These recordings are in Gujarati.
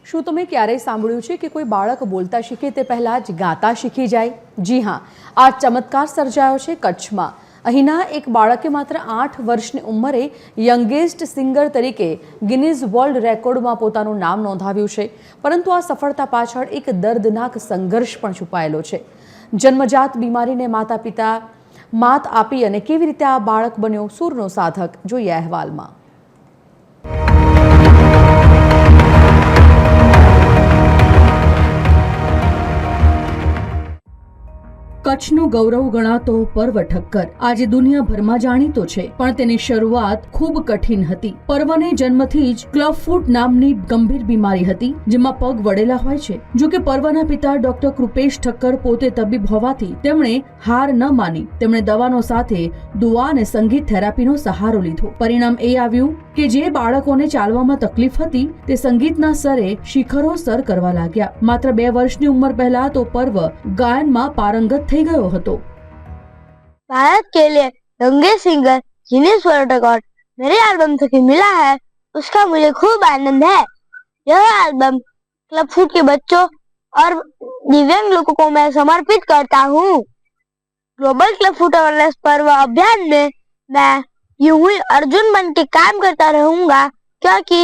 શું તમે ક્યારેય સાંભળ્યું છે કે કોઈ બાળક બોલતા શીખે તે પહેલાં જ ગાતા શીખી જાય? જી હા, આ ચમત્કાર સર્જાયો છે કચ્છમાં. અહીંના એક બાળકે માત્ર 8 વર્ષની ઉંમરે યંગેસ્ટ સિંગર તરીકે ગિનીઝ વર્લ્ડ રેકોર્ડમાં પોતાનું નામ નોંધાવ્યું છે. પરંતુ આ સફળતા પાછળ એક દર્દનાક સંઘર્ષ પણ છુપાયેલો છે. જન્મજાત બીમારીને માતા પિતા માત આપી અને કેવી રીતે આ બાળક બન્યો સૂરનો સાધક, જોઈએ અહેવાલમાં. કચ્છનું ગૌરવ ગણાતો પર્વ ઠક્કર આજે દુનિયાભરમાં જાણીતો છે, પણ તેની શરૂઆત ખૂબ કઠિન હતી. પર્વને જન્મથી જ ક્લબફૂટ નામની ગંભીર બીમારી હતી, જેમાં પગ વળેલા હોય છે. જો કે પર્વના પિતા ડોક્ટર કૃપેશ ઠક્કર પોતે તબીબ હોવાથી તેમણે હાર ન માની. તેમણે દવાનો સાથે દુઆ અને સંગીત થેરાપીનો સહારો લીધો. પરિણામ એ આવ્યું કે જે બાળકોને ચાલવામાં તકલીફ હતી તે સંગીતના સરે શિખરો સર કરવા લાગ્યા. માત્ર 2 વર્ષની ઉંમર પહેલા તો પર્વ ગાયનમાં પારંગત થઈ ગયો હતો. भारत के लिए youngest singer Guinness world record मेरे एल्बम तक मिला है, उसका मुझे खूब आनंद है. यह एल्बम क्लब फूट के बच्चों और दिव्यांग लोगों को मैं समर्पित करता हूँ. ग्लोबल क्लब फूट अवेयरनेस पर्व अभियान में मैं यूं ही अर्जुन बन के काम करता रहूंगा, क्योंकि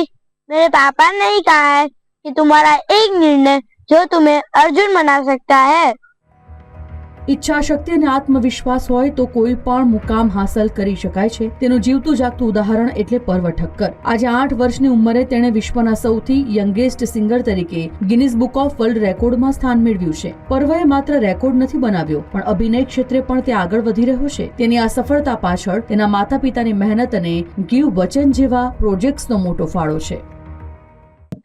मेरे पापा ने ही कहा है कि तुम्हारा एक निर्णय जो तुम्हें अर्जुन बना सकता है. ઈચ્છા શક્તિ અને આત્મવિશ્વાસ હોય તો કોઈ પણ મુકામ હાંસલ કરી શકાય છે. તેનું જીવતું જાગતું ઉદાહરણ એટલે પર્વ ઠક્કર. આજે 8 વર્ષની ઉંમરે તેણે વિશ્વના સૌથી યંગેસ્ટ સિંગર તરીકે ગિનીઝ બુક ઓફ વર્લ્ડ રેકોર્ડમાં સ્થાન મેળવ્યું છે. પર્વએ માત્ર રેકોર્ડ નથી બનાવ્યો, પણ અભિનય ક્ષેત્રે પણ તે આગળ વધી રહ્યો છે. તેની આ સફળતા પાછળ તેના માતા પિતાની મહેનત અને ગીવ વચન જેવા પ્રોજેક્ટ્સનો મોટો ફાળો છે.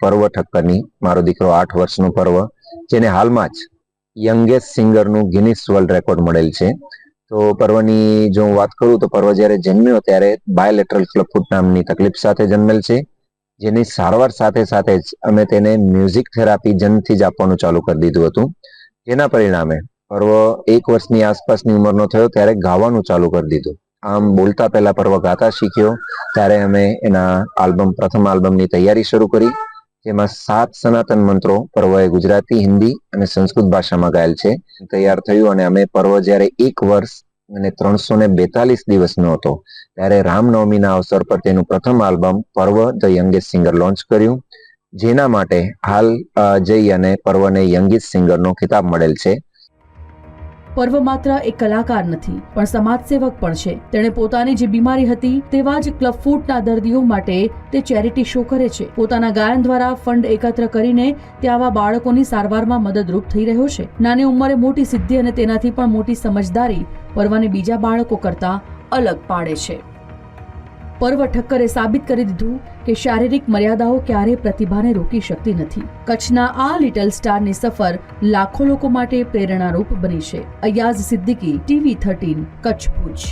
પર્વ ઠક્કરની મારો દીકરો 8 વર્ષનો પર્વ, જેને હાલમાં જ યંગેસ્ટ સિંગરનું ગિનીસ વર્લ્ડ રેકોર્ડ મળેલ છે. તો પર્વની જો હું વાત કરું તો પર્વ જ્યારે જન્મ્યો ત્યારે બાયલેટરલ ક્લબફૂટ નામની તકલીફ સાથે જન્મેલ છે, જેની સારવાર સાથે સાથે જ અમે તેને મ્યુઝિક થેરાપી જન્મથી જ આપવાનું ચાલુ કરી દીધું હતું. જેના પરિણામે પર્વ 1 વર્ષની આસપાસની ઉંમરનો થયો ત્યારે ગાવાનું ચાલુ કરી દીધું. આમ બોલતા પહેલા પર્વ ગાતા શીખ્યો. ત્યારે અમે એના પ્રથમ આલ્બમની તૈયારી શરૂ કરી, જેમાં 7 સનાતન મંત્રો પર્વએ ગુજરાતી, હિન્દી અને સંસ્કૃત ભાષામાં ગાયેલ છે. તૈયાર થયું અને અમે પર્વ જ્યારે 1 વર્ષ અને 342 દિવસનો હતો ત્યારે રામનવમીના અવસર પર તેનું પ્રથમ આલ્બમ પર્વ ધ યંગેસ્ટ સિંગર લોન્ચ કર્યું, જેના માટે હાલ જઈ અને પર્વને યંગેસ્ટ સિંગરનો ખિતાબ મળેલ છે. પર્વ માત્ર એક કલાકાર નથી, પણ સમાજ સેવક પણ છે. તેણે પોતાની જે બીમારી હતી તેવા જ ક્લબફૂટના દર્દીઓ માટે તે ચેરિટી શો કરે છે. પોતાના ગાયન દ્વારા ફંડ એકત્ર કરીને તે આવા બાળકોની સારવારમાં મદદરૂપ થઈ રહ્યો છે. નાની ઉંમરે મોટી સિદ્ધિ અને તેનાથી પણ મોટી સમજદારી પર્વને બીજા બાળકો કરતા અલગ પાડે છે. પર્વ ઠક્કરે સાબિત કરી દીધું કે શારીરિક મર્યાદાઓ ક્યારેય પ્રતિભાને રોકી શકતી નથી. કચ્છના આ લિટલ સ્ટારની સફર લાખો લોકો માટે પ્રેરણારૂપ બની છે. અયાઝ સિદ્દીકી, TV 13, કચ્છ ભુજ.